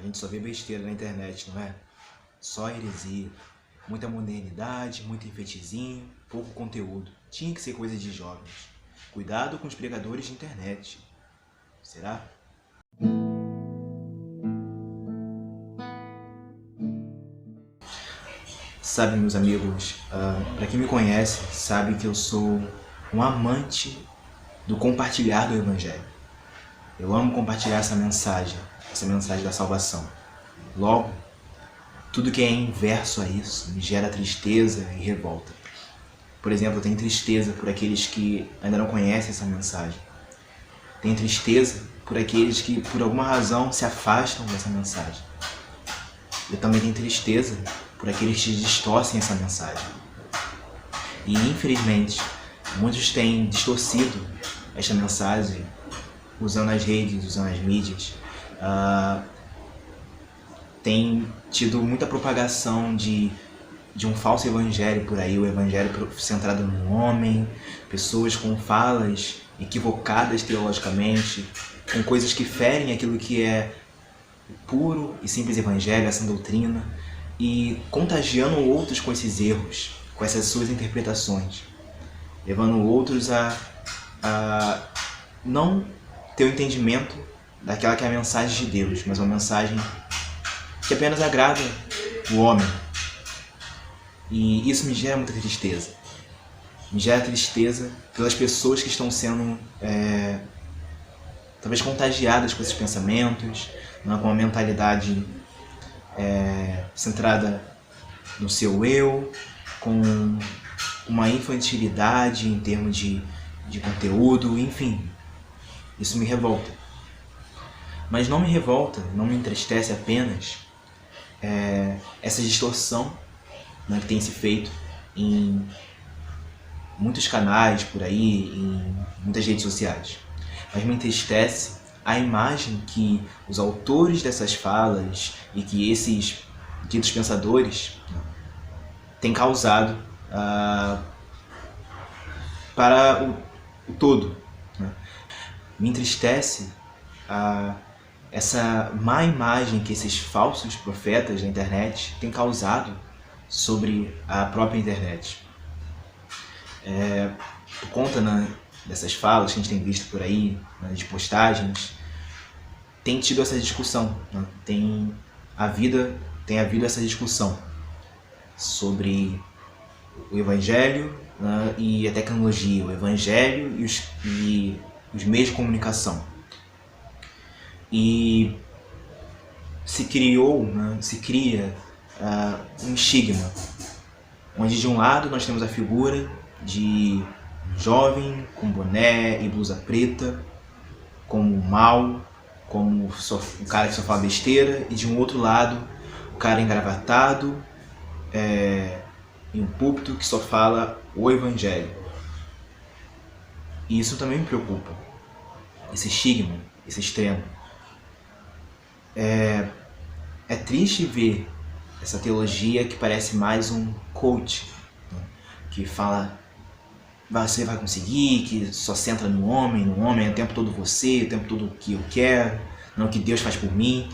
gente só vê besteira na internet, não é? Só heresia. Muita modernidade, muito enfeitezinho, pouco conteúdo. Tinha que ser coisa de jovens. Cuidado com os pregadores de internet. Será? Sabe, meus amigos, para quem me conhece, sabe que eu sou um amante do compartilhar do Evangelho. Eu amo compartilhar essa mensagem da salvação. Logo, tudo que é inverso a isso me gera tristeza e revolta. Por exemplo, eu tenho tristeza por aqueles que ainda não conhecem essa mensagem. Tenho tristeza por aqueles que, por alguma razão, se afastam dessa mensagem. Eu também tenho tristeza por aqueles que distorcem essa mensagem. E, infelizmente, muitos têm distorcido esta mensagem usando as redes, usando as mídias. Tem tido muita propagação de um falso evangelho por aí, o evangelho centrado no homem, pessoas com falas equivocadas teologicamente, com coisas que ferem aquilo que é puro e simples evangelho, essa doutrina, e contagiando outros com esses erros, com essas suas interpretações, levando outros a não ter o entendimento daquela que é a mensagem de Deus, mas uma mensagem que apenas agrada o homem. E isso me gera muita tristeza. Me gera tristeza pelas pessoas que estão sendo talvez contagiadas com esses pensamentos, com uma mentalidade centrada no seu eu, com uma infantilidade em termos de conteúdo, enfim. Isso me revolta. Mas não me revolta, não me entristece apenas essa distorção, né, que tem se feito em muitos canais por aí, em muitas redes sociais. Mas me entristece a imagem que os autores dessas falas e que esses ditos pensadores, né, têm causado para o todo. Né? Me entristece essa má imagem que esses falsos profetas da internet têm causado sobre a própria internet. Por conta, né, dessas falas que a gente tem visto por aí, né, de postagens, tem tido essa discussão, né? Tem havido essa discussão sobre o Evangelho, né, e a tecnologia, o Evangelho e os meios de comunicação. E se cria um estigma, onde de um lado nós temos a figura de um jovem com boné e blusa preta, como o mal, como o cara que só fala besteira, e de um outro lado o cara engravatado em um púlpito que só fala o Evangelho. E isso também me preocupa, esse estigma, esse extremo. É triste ver essa teologia que parece mais um coach, né? Que fala, você vai conseguir, que só centra no homem é o tempo todo você, o tempo todo o que eu quero, não o que Deus faz por mim.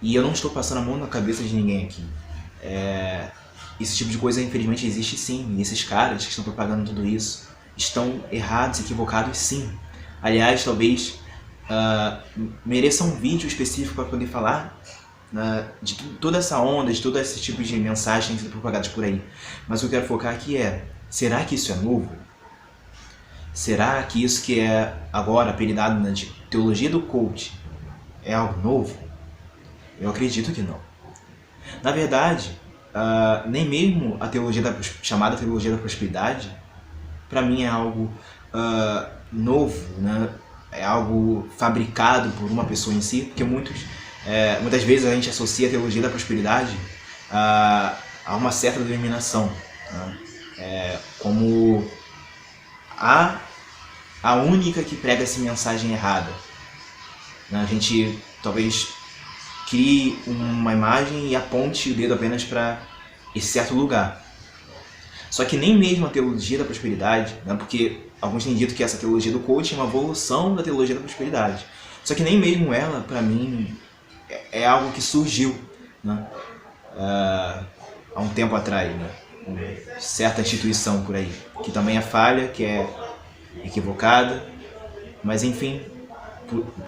E eu não estou passando a mão na cabeça de ninguém aqui. Esse tipo de coisa, infelizmente, existe sim, e esses caras que estão propagando tudo isso estão errados, equivocados sim. Aliás, talvez mereça um vídeo específico para poder falar de toda essa onda, de todo esse tipo de mensagem sendo propagadas por aí. Mas o que eu quero focar aqui será que isso é novo? Será que isso que é agora apelidado, né, de teologia do coach é algo novo? Eu acredito que não. Na verdade, nem mesmo a chamada teologia da prosperidade, para mim é algo novo, né? É algo fabricado por uma pessoa em si, porque muitas vezes a gente associa a teologia da prosperidade a uma certa denominação, né? Como a única que prega essa mensagem errada. A gente talvez crie uma imagem e aponte o dedo apenas para esse certo lugar. Só que nem mesmo a teologia da prosperidade, né, porque alguns têm dito que essa teologia do coaching é uma evolução da teologia da prosperidade. Só que nem mesmo ela, para mim, é algo que surgiu, né? Há um tempo atrás, né? Uma certa instituição por aí, que também é falha, que é equivocada, mas enfim,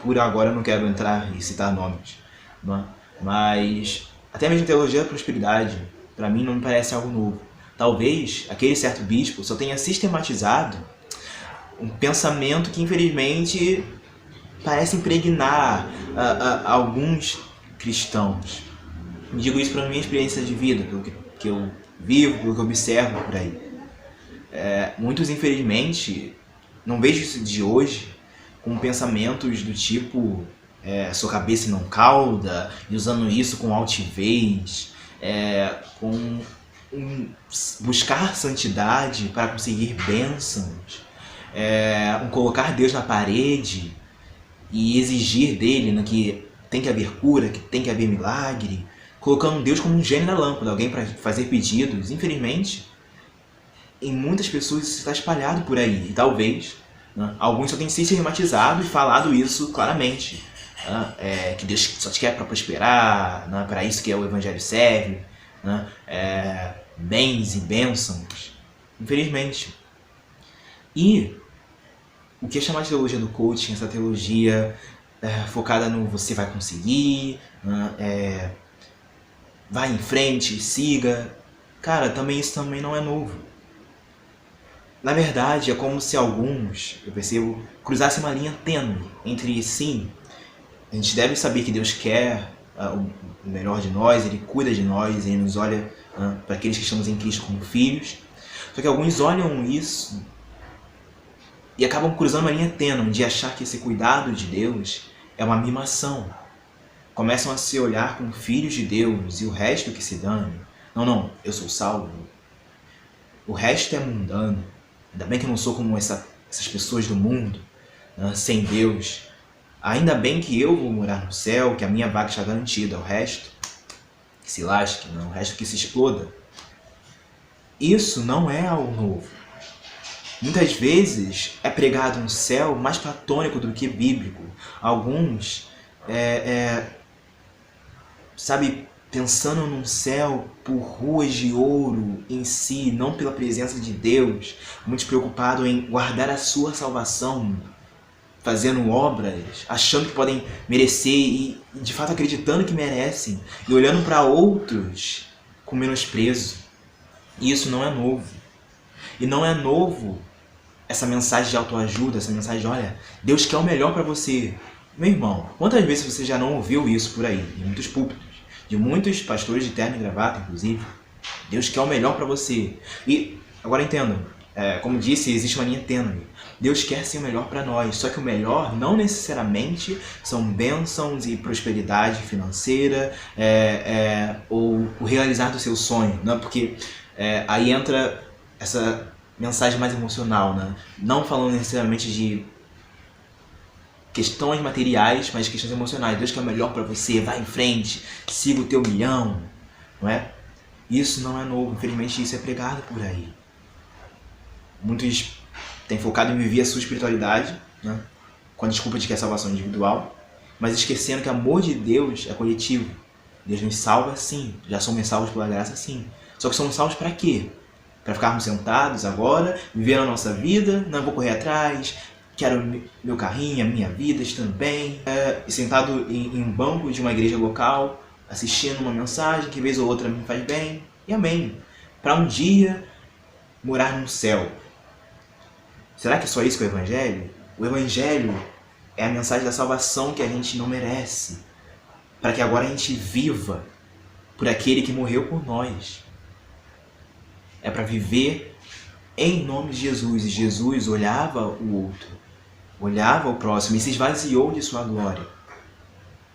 por agora eu não quero entrar e citar nomes, né? Mas até mesmo teologia da prosperidade, para mim não me parece algo novo. Talvez aquele certo bispo só tenha sistematizado um pensamento que infelizmente parece impregnar alguns cristãos. Digo isso pela minha experiência de vida, pelo que eu vivo, pelo que eu observo por aí. Muitos, infelizmente, não vejo isso de hoje com pensamentos do tipo sua cabeça não cauda, e usando isso com altivez, com buscar santidade para conseguir bênçãos, colocar Deus na parede e exigir dele, né, que tem que haver cura, que tem que haver milagre, colocando Deus como um gênio na lâmpada, alguém para fazer pedidos. Infelizmente, em muitas pessoas isso está espalhado por aí, e talvez, né, alguns só têm sistematizado e falado isso claramente, né, que Deus só te quer para prosperar, né, para isso que o Evangelho serve, né, bens e bênçãos, infelizmente. E o que é chamado de teologia do coaching, essa teologia focada no você vai conseguir, né, vai em frente, siga. Cara, também isso também não é novo. Na verdade, é como se alguns, eu percebo, cruzassem uma linha tênue entre sim, a gente deve saber que Deus quer o melhor de nós, Ele cuida de nós, Ele nos olha para aqueles que estamos em Cristo como filhos. Só que alguns olham isso e acabam cruzando uma linha tênue de achar que esse cuidado de Deus é uma mimação. Começam a se olhar como filhos de Deus e o resto que se dane. Não, eu sou salvo. O resto é mundano. Ainda bem que eu não sou como essas pessoas do mundo, sem Deus. Ainda bem que eu vou morar no céu, que a minha vaga está garantida. O resto que se lasque, o resto que se exploda. Isso não é algo novo. Muitas vezes é pregado um céu mais platônico do que bíblico. Alguns, pensando num céu por ruas de ouro em si, não pela presença de Deus, muito preocupado em guardar a sua salvação, fazendo obras, achando que podem merecer e de fato acreditando que merecem, e olhando para outros com menosprezo. E isso não é novo. E não é novo essa mensagem de autoajuda, essa mensagem de, olha, Deus quer o melhor para você. Meu irmão, quantas vezes você já não ouviu isso por aí, em muitos púlpitos, de muitos pastores de terno e gravata, inclusive? Deus quer o melhor para você. E, agora entendam, como disse, existe uma linha tênue. Deus quer ser o melhor para nós, só que o melhor não necessariamente são bênçãos e prosperidade financeira, ou o realizar do seu sonho, não? Porque aí entra essa mensagem mais emocional, né? Não falando necessariamente de questões materiais, mas questões emocionais. Deus quer o melhor para você, vai em frente, siga o teu milhão, não é? Isso não é novo, infelizmente isso é pregado por aí. Muitos têm focado em viver a sua espiritualidade, né, com a desculpa de que é salvação individual, mas esquecendo que o amor de Deus é coletivo. Deus nos salva sim, já somos salvos pela graça sim. Só que somos salvos para quê? Para ficarmos sentados agora, vivendo a nossa vida, não vou correr atrás, quero meu carrinho, a minha vida, estando bem, sentado em um banco de uma igreja local, assistindo uma mensagem que vez ou outra me faz bem, e amém. Para um dia morar no céu. Será que é só isso que é o Evangelho? O Evangelho é a mensagem da salvação que a gente não merece, para que agora a gente viva por aquele que morreu por nós. É para viver em nome de Jesus. E Jesus olhava o outro, olhava o próximo e se esvaziou de sua glória.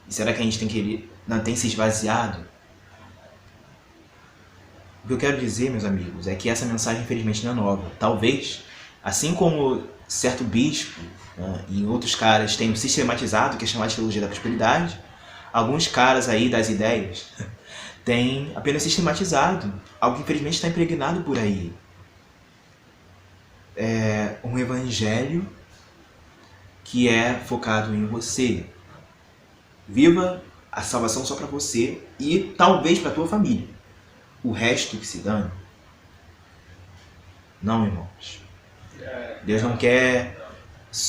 E será que a gente não tem se esvaziado? O que eu quero dizer, meus amigos, é que essa mensagem infelizmente não é nova. Talvez, assim como certo bispo, né, e outros caras tenham sistematizado o que é chamado de teologia da prosperidade, alguns caras aí das ideias têm apenas sistematizado algo que infelizmente está impregnado por aí. É um evangelho que é focado em você. Viva a salvação só para você e talvez para tua família. O resto que se dane. Não, irmãos. Deus não quer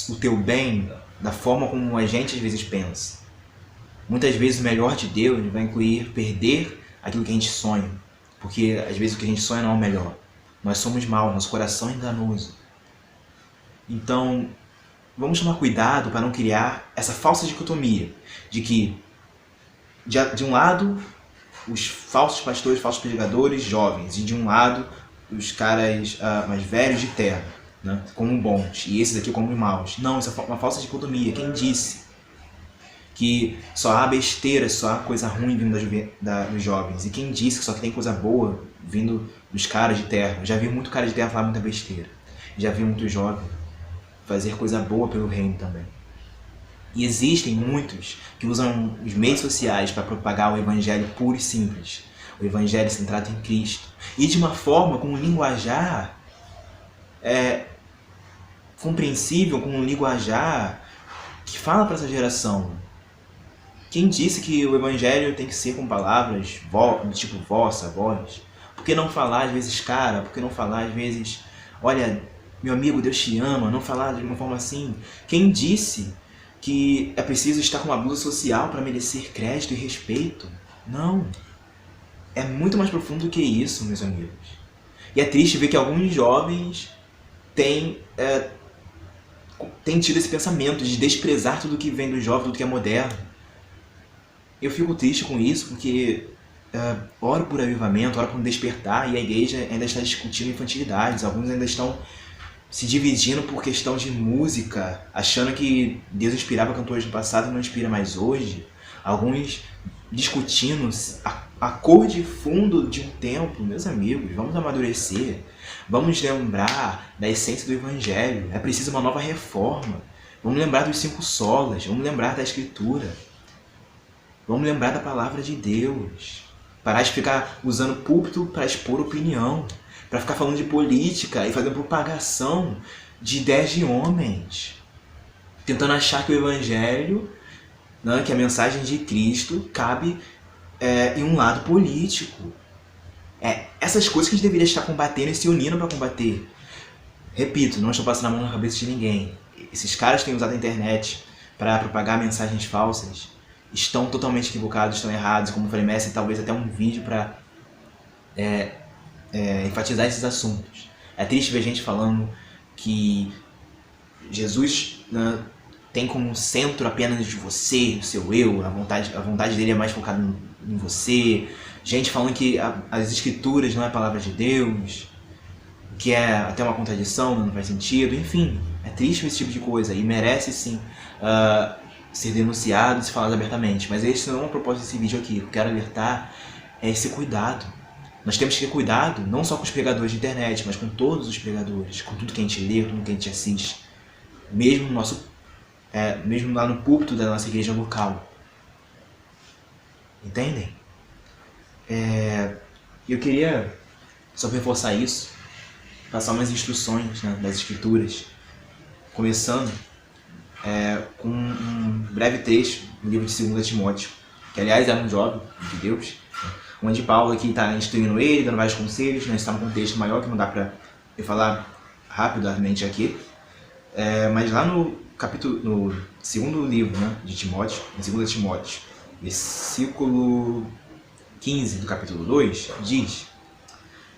o teu bem da forma como a gente às vezes pensa. Muitas vezes o melhor de Deus vai incluir perder aquilo que a gente sonha. Porque às vezes o que a gente sonha não é o melhor. Nós somos maus, nosso coração é enganoso. Então, vamos tomar cuidado para não criar essa falsa dicotomia de que, de um lado, os falsos pastores, falsos pregadores jovens, e de um lado, os caras mais velhos de terra, né, como bons, e esses aqui como maus. Não, isso é uma falsa dicotomia. Quem disse que só há besteira, só há coisa ruim vindo dos jovens? E quem disse que só tem coisa boa vindo dos caras de terra? Eu já vi muito cara de terra falar muita besteira. Já vi muito jovem fazer coisa boa pelo reino também. E existem muitos que usam os meios sociais para propagar o evangelho puro e simples. O evangelho centrado em Cristo. E de uma forma, com um linguajar compreensível, com um linguajar que fala para essa geração. Quem disse que o evangelho tem que ser com palavras tipo vossa, vós? Por que não falar às vezes cara? Por que não falar às vezes, olha, meu amigo, Deus te ama? Não falar de uma forma assim? Quem disse que é preciso estar com uma blusa social para merecer crédito e respeito? Não. É muito mais profundo do que isso, meus amigos. E é triste ver que alguns jovens têm tido esse pensamento de desprezar tudo que vem do jovem, tudo que é moderno. Eu fico triste com isso porque oro por avivamento, oro por um despertar, e a igreja ainda está discutindo infantilidades. Alguns ainda estão se dividindo por questão de música, achando que Deus inspirava cantores do passado e não inspira mais hoje. Alguns discutindo a cor de fundo de um templo. Meus amigos, vamos amadurecer, vamos lembrar da essência do evangelho. É preciso uma nova reforma. Vamos lembrar dos 5 solas, vamos lembrar da escritura. Vamos lembrar da palavra de Deus. Parar de ficar usando púlpito para expor opinião. Para ficar falando de política e fazendo propagação de ideias de homens. Tentando achar que o evangelho, né, que a mensagem de Cristo, cabe em um lado político. Essas coisas que a gente deveria estar combatendo e se unindo para combater. Repito, não estou passando a mão na cabeça de ninguém. Esses caras que têm usado a internet para propagar mensagens falsas estão totalmente equivocados, estão errados, como eu falei, merece talvez até um vídeo para enfatizar esses assuntos. É triste ver gente falando que Jesus, né, tem como centro apenas de você, o seu eu, a vontade dele é mais focada em você. Gente falando que as escrituras não é a palavra de Deus, que é até uma contradição, não faz sentido. Enfim, é triste ver esse tipo de coisa e merece sim ser denunciado e se falado abertamente. Mas esse não é o propósito desse vídeo aqui. Eu quero alertar esse cuidado. Nós temos que ter cuidado não só com os pregadores de internet, mas com todos os pregadores, com tudo que a gente lê, com tudo que a gente assiste. Mesmo lá no púlpito da nossa igreja local. Entendem? Eu queria só reforçar isso, passar umas instruções, né, das escrituras, começando com um breve trecho do livro de 2 Timóteo, que aliás era um jovem de Deus, onde Paulo aqui está instruindo ele, dando vários conselhos, né, está num contexto maior que não dá para eu falar rapidamente aqui, mas lá no segundo livro, né, de Timóteo, em 2 Timóteo, versículo 15 do capítulo 2, diz: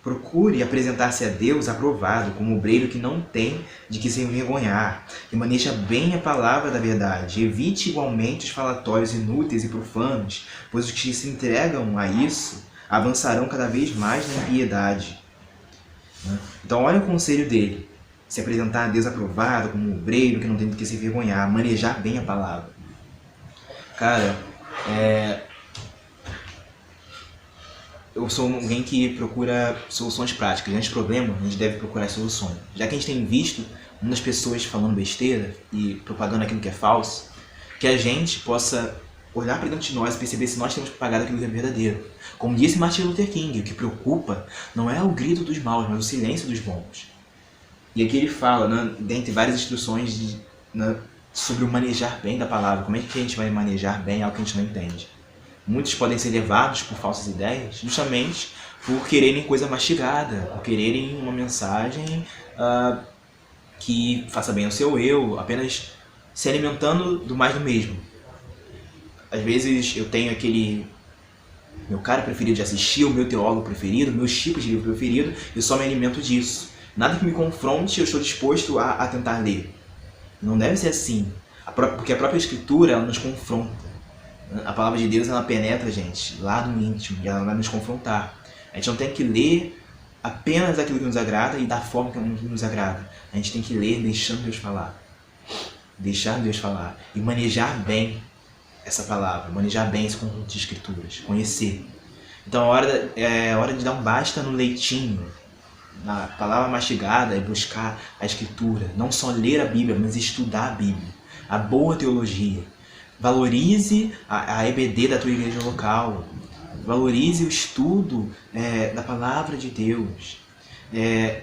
procure apresentar-se a Deus aprovado, como obreiro que não tem de que se envergonhar, e maneja bem a palavra da verdade. Evite igualmente os falatórios inúteis e profanos, pois os que se entregam a isso avançarão cada vez mais na impiedade. Então olha o conselho dele: se apresentar a Deus aprovado, como obreiro que não tem de que se envergonhar, manejar bem a palavra. Cara, eu sou alguém que procura soluções práticas. Diante de problema, a gente deve procurar soluções. Já que a gente tem visto muitas pessoas falando besteira e propagando aquilo que é falso, que a gente possa olhar para dentro de nós e perceber se nós temos propagado aquilo que é verdadeiro. Como disse Martin Luther King, o que preocupa não é o grito dos maus, mas o silêncio dos bons. E aqui ele fala, né, dentre várias instruções sobre o manejar bem da palavra. Como é que a gente vai manejar bem algo que a gente não entende? Muitos podem ser levados por falsas ideias justamente por quererem coisa mastigada, por quererem uma mensagem que faça bem ao seu eu, apenas se alimentando do mais do mesmo. Às vezes eu tenho aquele meu cara preferido de assistir, o meu teólogo preferido, meus tipos de livro preferido, eu só me alimento disso. Nada que me confronte eu estou disposto a tentar ler. Não deve ser assim, porque a própria Escritura ela nos confronta. A palavra de Deus ela penetra a gente lá no íntimo e ela vai nos confrontar. A gente não tem que ler apenas aquilo que nos agrada e da forma que nos agrada. A gente tem que ler deixando Deus falar. Deixar Deus falar e manejar bem essa palavra, manejar bem esse conjunto de escrituras, conhecer. Então é hora de dar um basta no leitinho, na palavra mastigada, é buscar a escritura. Não só ler a Bíblia, mas estudar a Bíblia. A boa teologia. Valorize a EBD da tua igreja local. Valorize o estudo da palavra de Deus.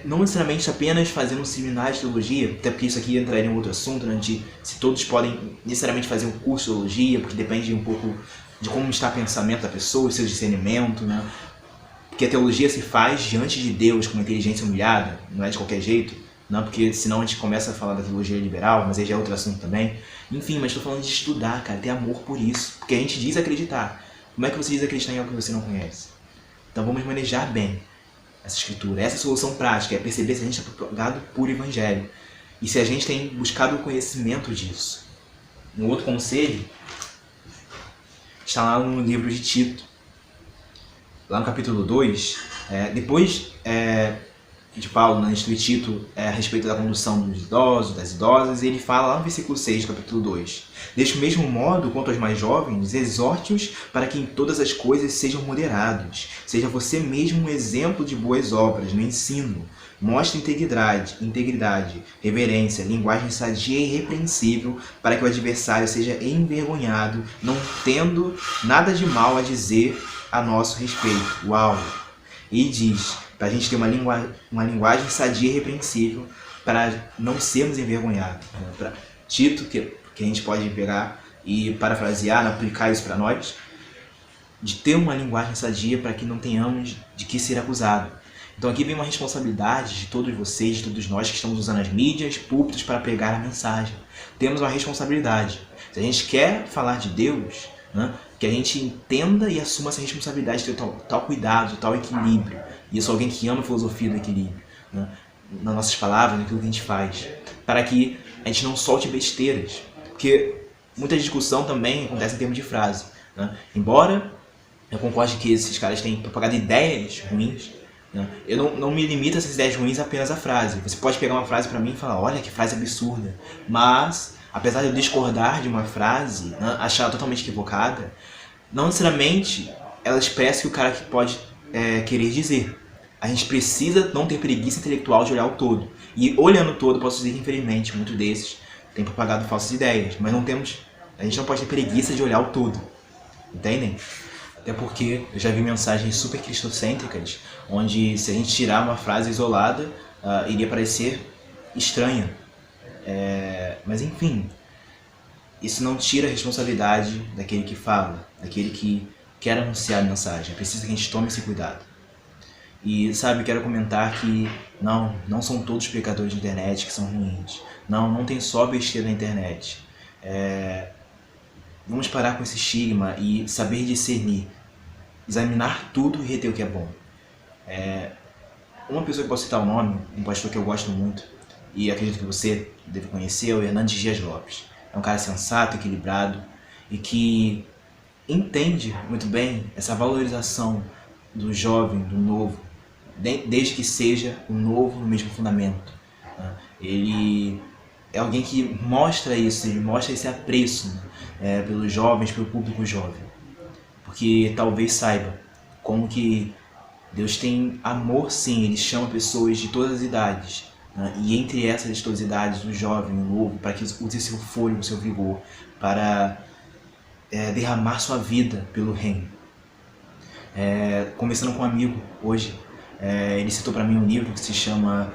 Não necessariamente apenas fazendo um seminário de teologia, até porque isso aqui entraria em outro assunto, né, se todos podem necessariamente fazer um curso de teologia, porque depende um pouco de como está o pensamento da pessoa, seu discernimento, né? Porque a teologia se faz diante de Deus com uma inteligência humilhada, não é de qualquer jeito, não, porque senão a gente começa a falar da teologia liberal, mas aí já é outro assunto também. Enfim, mas estou falando de estudar, cara, ter amor por isso, porque a gente diz acreditar. Como é que você diz acreditar em algo que você não conhece? Então vamos manejar bem essa escritura. Essa é a solução prática, é perceber se a gente é propagado por evangelho e se a gente tem buscado o conhecimento disso. Um outro conselho está lá no livro de Tito, lá no capítulo 2, depois de Paulo, né, instruir Tito a respeito da condução dos idosos, das idosas, ele fala lá no versículo 6 do capítulo 2: deste mesmo modo, quanto aos mais jovens, exorte-os para que em todas as coisas sejam moderados. Seja você mesmo um exemplo de boas obras no ensino. Mostre integridade, reverência, linguagem sadia e irrepreensível, para que o adversário seja envergonhado, não tendo nada de mal a dizer a nosso respeito. Uau! E diz para a gente ter uma linguagem sadia e irrepreensível, para não sermos envergonhados. Para Tito, que a gente pode pegar e parafrasear, aplicar isso para nós, de ter uma linguagem sadia para que não tenhamos de que ser acusado. Então aqui vem uma responsabilidade de todos vocês, de todos nós que estamos usando as mídias, púlpitos para pregar a mensagem. Temos uma responsabilidade. Se a gente quer falar de Deus, né, que a gente entenda e assuma essa responsabilidade de ter tal cuidado, tal equilíbrio. E eu sou alguém que ama a filosofia do equilíbrio, né, nas nossas palavras, naquilo que a gente faz, para que a gente não solte besteiras. Porque muita discussão também acontece em termos de frase, né? Embora eu concorde que esses caras têm propagado ideias ruins, né, eu não me limito a essas ideias ruins apenas à frase. Você pode pegar uma frase para mim e falar, olha que frase absurda, mas apesar de eu discordar de uma frase, né, achar ela totalmente equivocada, não necessariamente ela expressa o que o cara pode querer dizer. A gente precisa não ter preguiça intelectual de olhar o todo. E olhando o todo, posso dizer que infelizmente muitos desses têm propagado falsas ideias, mas a gente não pode ter preguiça de olhar o todo. Entendem? Até porque eu já vi mensagens super cristocêntricas, onde se a gente tirar uma frase isolada, iria parecer estranha. Mas enfim, isso não tira a responsabilidade daquele que fala, daquele que quer anunciar a mensagem. É preciso que a gente tome esse cuidado. E sabe, eu quero comentar que não são todos os pecadores de internet que são ruins. Não tem só besteira na internet. Vamos parar com esse estigma e saber discernir, examinar tudo e reter o que é bom. Uma pessoa que posso citar o nome, um pastor que eu gosto muito, e acredito que você deve conhecer, é o Hernandes Dias Lopes. É um cara sensato, equilibrado e que entende muito bem essa valorização do jovem, do novo, desde que seja o novo no mesmo fundamento. Ele é alguém que mostra isso, ele mostra esse apreço pelos jovens, pelo público jovem. Porque talvez saiba como que Deus tem amor, sim, Ele chama pessoas de todas as idades. E entre essas de todas as idades, o jovem, o novo, para que use seu fôlego, seu vigor, para derramar sua vida pelo reino. Conversando com um amigo hoje, ele citou para mim um livro que se chama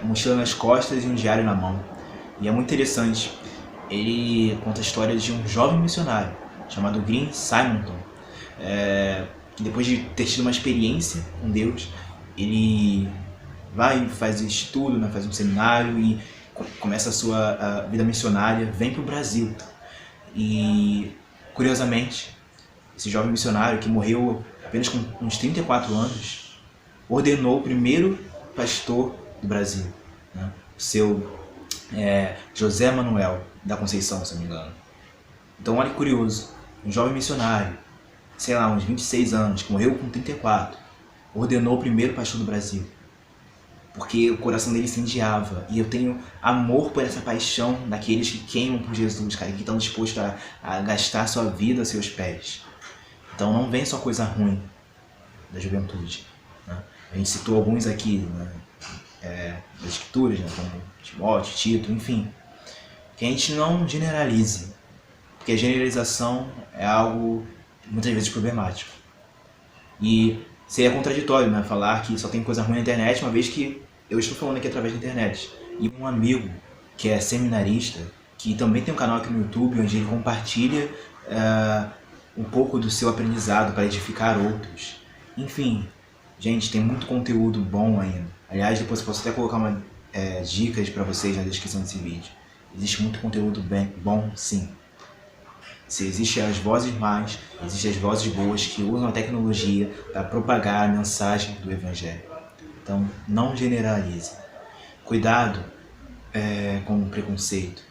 Mochila nas Costas e um Diário na Mão. E é muito interessante. Ele conta a história de um jovem missionário chamado Green Simonton, que depois de ter tido uma experiência com Deus, ele vai e faz estudo, né, faz um seminário e começa a sua vida missionária, vem para o Brasil. E, curiosamente, esse jovem missionário que morreu apenas com uns 34 anos, ordenou o primeiro pastor do Brasil, né? O seu José Manuel da Conceição, se não me engano. Então, olha que curioso, um jovem missionário, sei lá, uns 26 anos, que morreu com 34, ordenou o primeiro pastor do Brasil. Porque o coração dele incendiava. E eu tenho amor por essa paixão daqueles que queimam por Jesus, cara, que estão dispostos a gastar a sua vida aos seus pés. Então não vem só coisa ruim da juventude, né? A gente citou alguns aqui, né, das escrituras, né, como Timóteo, Tito, enfim. Que a gente não generalize, porque a generalização é algo muitas vezes problemático. E seria contraditório, né, falar que só tem coisa ruim na internet, uma vez que eu estou falando aqui através da internet. E um amigo que é seminarista, que também tem um canal aqui no YouTube, onde ele compartilha um pouco do seu aprendizado para edificar outros. Enfim, gente, tem muito conteúdo bom ainda. Aliás, depois eu posso até colocar dicas para vocês na descrição desse vídeo. Existe muito conteúdo bom, sim. Se existem as vozes más, existem as vozes boas que usam a tecnologia para propagar a mensagem do Evangelho. Então, não generalize. Cuidado com o preconceito.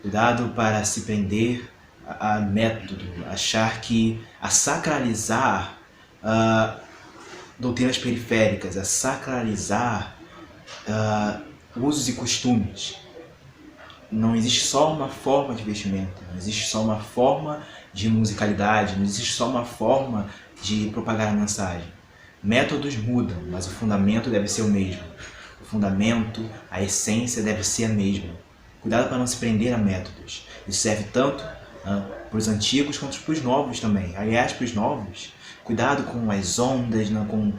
Cuidado para se prender a método, achar que a sacralizar doutrinas periféricas, a sacralizar usos e costumes. Não existe só uma forma de vestimenta, não existe só uma forma de musicalidade, não existe só uma forma de propagar a mensagem. Métodos mudam, mas o fundamento deve ser o mesmo. O fundamento, a essência deve ser a mesma. Cuidado para não se prender a métodos. Isso serve tanto para os antigos quanto para os novos também. Aliás, para os novos, cuidado com as ondas, com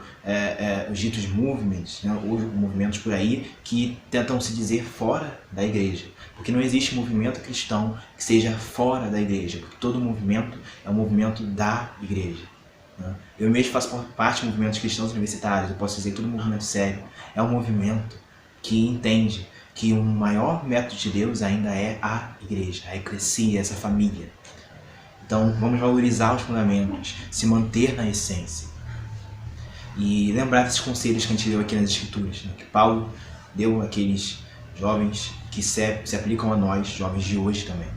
os ditos movements, os movimentos por aí que tentam se dizer fora da igreja. Porque não existe movimento cristão que seja fora da igreja, porque todo movimento é um movimento da igreja. Eu mesmo faço parte de movimentos cristãos universitários, eu posso dizer que todo movimento sério é um movimento que entende que o maior método de Deus ainda é a igreja, a eclesia, essa família. Então vamos valorizar os fundamentos, se manter na essência. E lembrar desses conselhos que a gente deu aqui nas Escrituras, né, que Paulo deu àqueles jovens que se aplicam a nós, jovens de hoje também.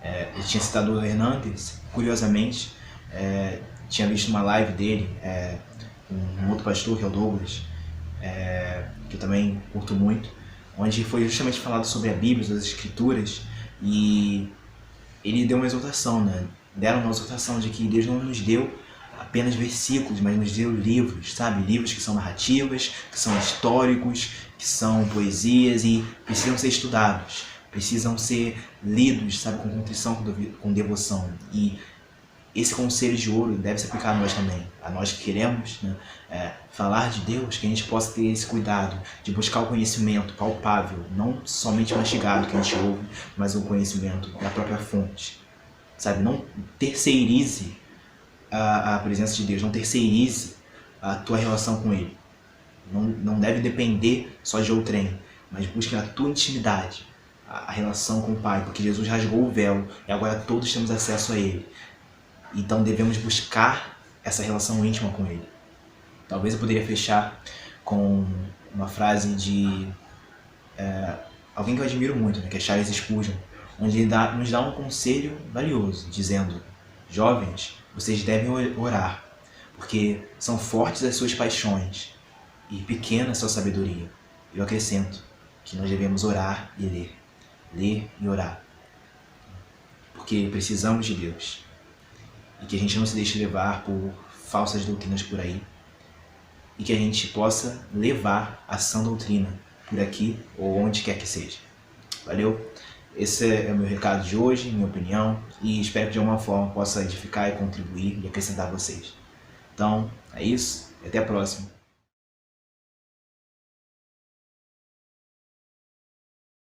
Ele tinha citado o Hernandes, curiosamente, tinha visto uma live dele, um outro pastor, que é o Douglas, que eu também curto muito, onde foi justamente falado sobre a Bíblia, as Escrituras, e ele deu uma exortação, né? Deram uma exortação de que Deus não nos deu apenas versículos, mas nos deu livros, sabe? Livros que são narrativas, que são históricos, que são poesias e precisam ser estudados, precisam ser lidos, sabe? Com contrição, com devoção. E esse conselho de ouro deve se aplicar a nós também, a nós que queremos, né, falar de Deus, que a gente possa ter esse cuidado de buscar o conhecimento palpável, não somente mastigado que a gente ouve, mas o conhecimento da própria fonte, sabe? Não terceirize a presença de Deus, não terceirize a tua relação com Ele. Não deve depender só de outrem, mas busque na tua intimidade a relação com o Pai, porque Jesus rasgou o véu e agora todos temos acesso a Ele. Então devemos buscar essa relação íntima com Ele. Talvez eu poderia fechar com uma frase de alguém que eu admiro muito, né, que é Charles Spurgeon, onde ele nos dá um conselho valioso, dizendo: jovens, vocês devem orar, porque são fortes as suas paixões e pequena a sua sabedoria. Eu acrescento que nós devemos orar e ler e orar, porque precisamos de Deus. E que a gente não se deixe levar por falsas doutrinas por aí. E que a gente possa levar a sã doutrina por aqui ou onde quer que seja. Valeu? Esse é o meu recado de hoje, minha opinião. E espero que de alguma forma possa edificar e contribuir e acrescentar a vocês. Então, é isso. Até a próxima.